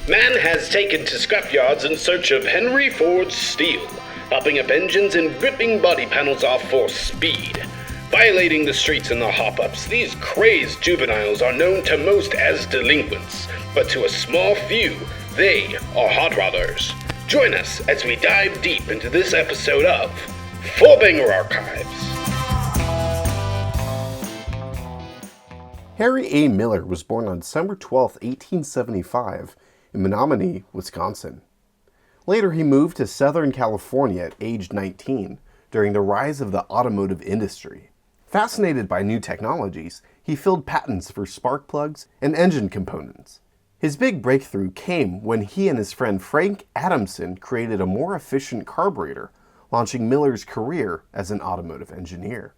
Man has taken to scrapyards in search of Henry Ford's steel, hopping up engines and ripping body panels off for speed. Violating the streets in the hop-ups, these crazed juveniles are known to most as delinquents, but to a small few, they are hot rodders. Join us as we dive deep into this episode of Four Banger Archives. Harry A. Miller was born on December 12, 1875, in Menominee, Wisconsin. Later, he moved to Southern California at age 19 during the rise of the automotive industry. Fascinated by new technologies, he filled patents for spark plugs and engine components. His big breakthrough came when he and his friend Frank Adamson created a more efficient carburetor, launching Miller's career as an automotive engineer.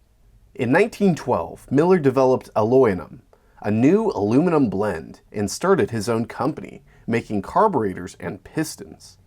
In 1912, Miller developed aluminum, a new aluminum blend, and started his own company, making carburetors and pistons.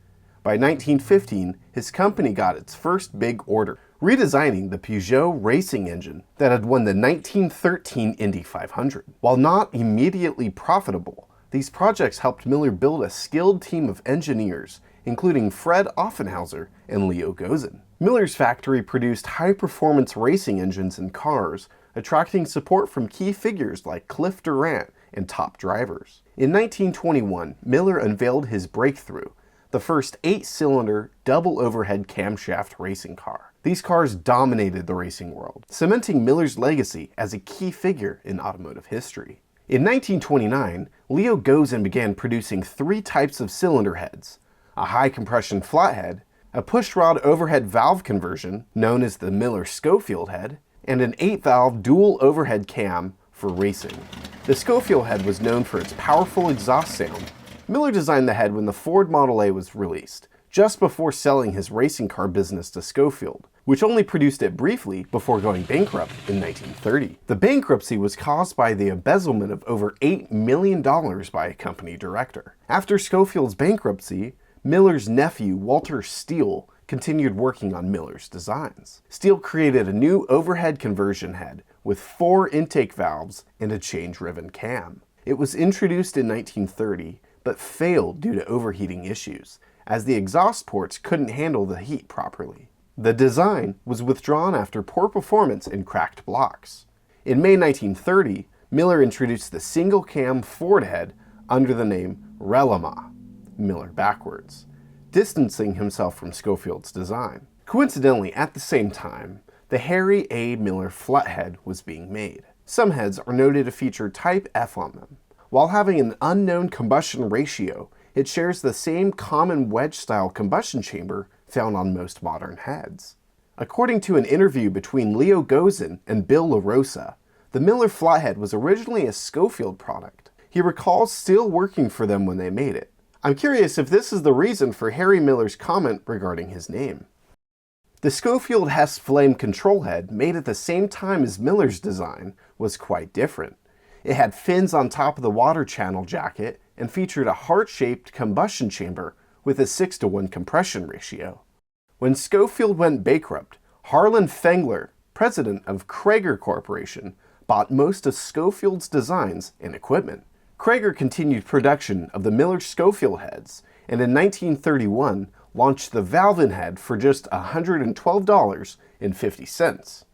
By 1915, his company got its first big order, redesigning the Peugeot racing engine that had won the 1913 Indy 500. While not immediately profitable, these projects helped Miller build a skilled team of engineers, including Fred Offenhauser and Leo Gozin. Miller's factory produced high-performance racing engines and cars, attracting support from key figures like Cliff Durant and top drivers. In 1921, Miller unveiled his breakthrough, the first 8-cylinder, double-overhead camshaft racing car. These cars dominated the racing world, cementing Miller's legacy as a key figure in automotive history. In 1929, Leo Gozin began producing 3 types of cylinder heads: a high-compression flathead, a pushrod overhead valve conversion, known as the Miller-Schofield head, and an 8-valve dual overhead cam for racing. The Schofield head was known for its powerful exhaust sound. Miller designed the head when the Ford Model A was released, just before selling his racing car business to Schofield, which only produced it briefly before going bankrupt in 1930. The bankruptcy was caused by the embezzlement of over $8 million by a company director. After Schofield's bankruptcy, Miller's nephew, Walter Steele, continued working on Miller's designs. Steele created a new overhead conversion head with 4 intake valves and a change-riven cam. It was introduced in 1930, but failed due to overheating issues, as the exhaust ports couldn't handle the heat properly. The design was withdrawn after poor performance and cracked blocks. In May 1930, Miller introduced the single-cam Ford head under the name Relama, Miller backwards, distancing himself from Schofield's design. Coincidentally, at the same time, the Harry A. Miller flathead was being made. Some heads are noted to feature Type F on them. While having an unknown combustion ratio, it shares the same common wedge-style combustion chamber found on most modern heads. According to an interview between Leo Gozin and Bill LaRosa, the Miller flathead was originally a Schofield product. He recalls still working for them when they made it. I'm curious if this is the reason for Harry Miller's comment regarding his name. The Schofield Hess Flame control head, made at the same time as Miller's design, was quite different. It had fins on top of the water channel jacket and featured a heart-shaped combustion chamber with a 6-to-1 compression ratio. When Schofield went bankrupt, Harlan Fengler, president of Cragar Corporation, bought most of Schofield's designs and equipment. Cragar continued production of the Miller-Schofield heads, and in 1931 launched the Valvin head for just $112.50.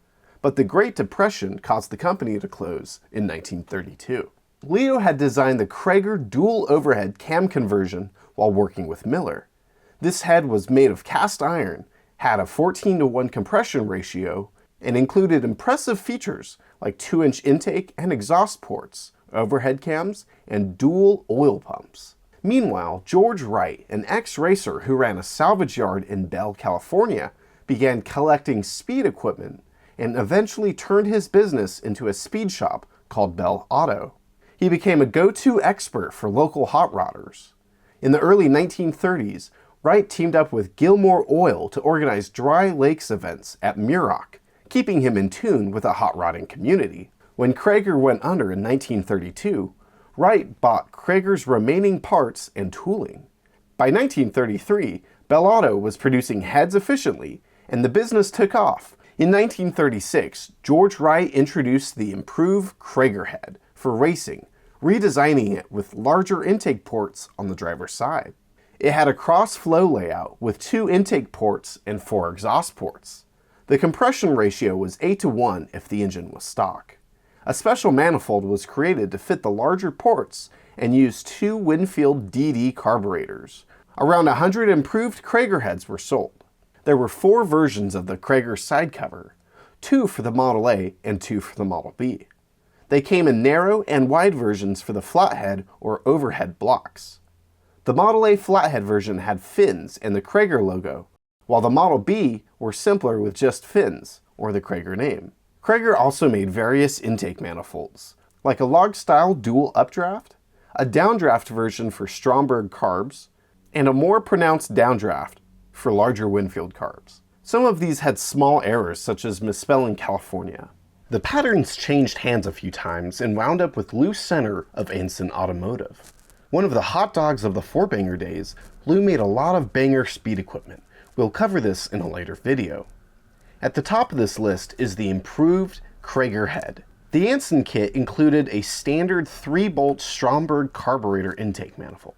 But the Great Depression caused the company to close in 1932. Leo had designed the Cragar dual overhead cam conversion while working with Miller. This head was made of cast iron, had a 14-to-1 compression ratio, and included impressive features like 2-inch intake and exhaust ports, overhead cams, and dual oil pumps. Meanwhile, George Wright, an ex-racer who ran a salvage yard in Bell, California, began collecting speed equipment and eventually turned his business into a speed shop called Bell Auto. He became a go-to expert for local hot rodders. In the early 1930s, Wright teamed up with Gilmore Oil to organize dry lakes events at Muroc, keeping him in tune with the hot rodding community. When Cragar went under in 1932, Wright bought Cragar's remaining parts and tooling. By 1933, Bell Auto was producing heads efficiently, and the business took off. In 1936, George Wright introduced the improved Cragar head for racing, redesigning it with larger intake ports on the driver's side. It had a cross-flow layout with 2 intake ports and 4 exhaust ports. The compression ratio was 8:1 if the engine was stock. A special manifold was created to fit the larger ports and used 2 Winfield DD carburetors. Around 100 improved Cragar heads were sold. There were 4 versions of the Cragar side cover, 2 for the Model A and 2 for the Model B. They came in narrow and wide versions for the flathead or overhead blocks. The Model A flathead version had fins and the Cragar logo, while the Model B were simpler with just fins, or the Cragar name. Cragar also made various intake manifolds, like a log-style dual updraft, a downdraft version for Stromberg carbs, and a more pronounced downdraft for larger Winfield carbs. Some of these had small errors, such as misspelling California. The patterns changed hands a few times and wound up with loose center of Anson Automotive. One of the hot dogs of the 4-banger days, Lou made a lot of banger speed equipment. We'll cover this in a later video. At the top of this list is the improved Cragar head. The Anson kit included a standard 3-bolt Stromberg carburetor intake manifold.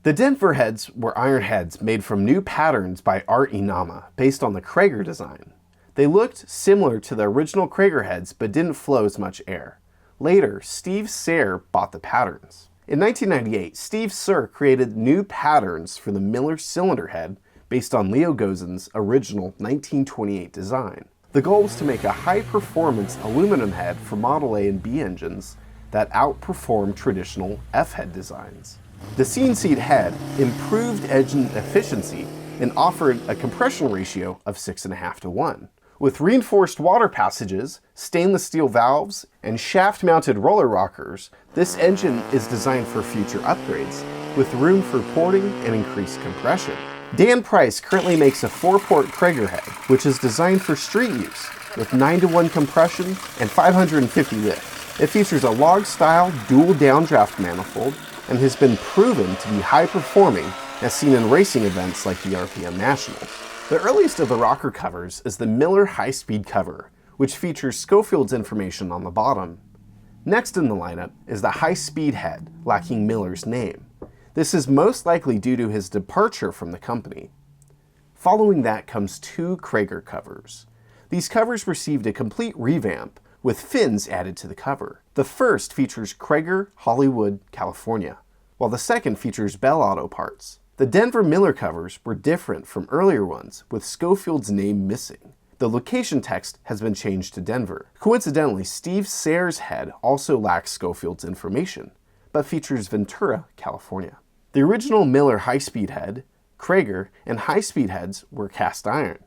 The Denver heads were iron heads made from new patterns by Art Inama, based on the Cragar design. They looked similar to the original Cragar heads, but didn't flow as much air. Later, Steve Serr bought the patterns. In 1998, Steve Serr created new patterns for the Miller cylinder head based on Leo Gozen's original 1928 design. The goal was to make a high-performance aluminum head for Model A and B engines that outperformed traditional F-head designs. The CNC'd head improved engine efficiency and offered a compression ratio of 6.5:1. With reinforced water passages, stainless steel valves, and shaft-mounted roller rockers, this engine is designed for future upgrades, with room for porting and increased compression. Dan Price currently makes a 4-port Cragar head, which is designed for street use, with 9:1 compression and 550 lift. It features a log-style dual downdraft manifold and has been proven to be high-performing, as seen in racing events like the RPM Nationals. The earliest of the rocker covers is the Miller high-speed cover, which features Schofield's information on the bottom. Next in the lineup is the high-speed head, lacking Miller's name. This is most likely due to his departure from the company. Following that comes 2 Cragar covers. These covers received a complete revamp, with fins added to the cover. The first features Cragar, Hollywood, California, while the second features Bell Auto parts. The Denver Miller covers were different from earlier ones, with Schofield's name missing. The location text has been changed to Denver. Coincidentally, Steve Serr's head also lacks Schofield's information, but features Ventura, California. The original Miller high-speed head, Cragar, and high-speed heads were cast iron.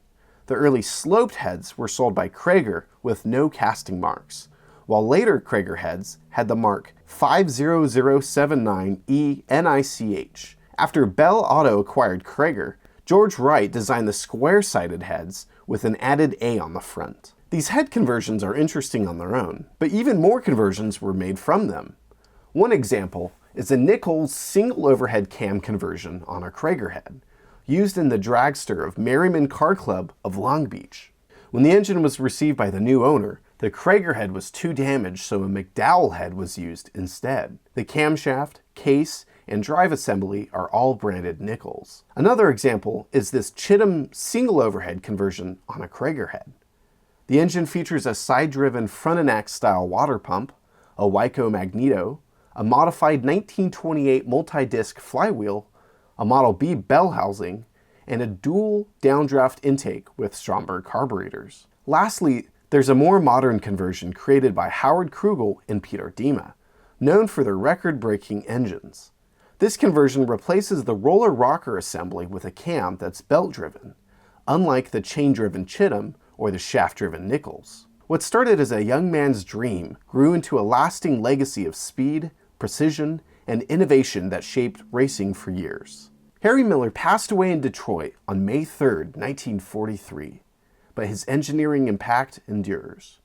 The early sloped heads were sold by Cragar with no casting marks, while later Cragar heads had the mark 50079E-NICH. After Bell Auto acquired Cragar, George Wright designed the square-sided heads with an added A on the front. These head conversions are interesting on their own, but even more conversions were made from them. One example is a Nichols single overhead cam conversion on a Cragar head, used in the dragster of Merriman Car Club of Long Beach. When the engine was received by the new owner, the Cragar head was too damaged, so a McDowell head was used instead. The camshaft, case, and drive assembly are all branded Nichols. Another example is this Chittum single overhead conversion on a Cragar head. The engine features a side-driven front-and-act style water pump, a Wyco magneto, a modified 1928 multi-disc flywheel, a Model B bell housing, and a dual downdraft intake with Stromberg carburetors. Lastly, there's a more modern conversion created by Howard Krugel and Peter Dima, known for their record-breaking engines. This conversion replaces the roller rocker assembly with a cam that's belt-driven, unlike the chain-driven Chittum or the shaft-driven Nichols. What started as a young man's dream grew into a lasting legacy of speed, precision, and innovation that shaped racing for years. Harry Miller passed away in Detroit on May 3, 1943, but his engineering impact endures.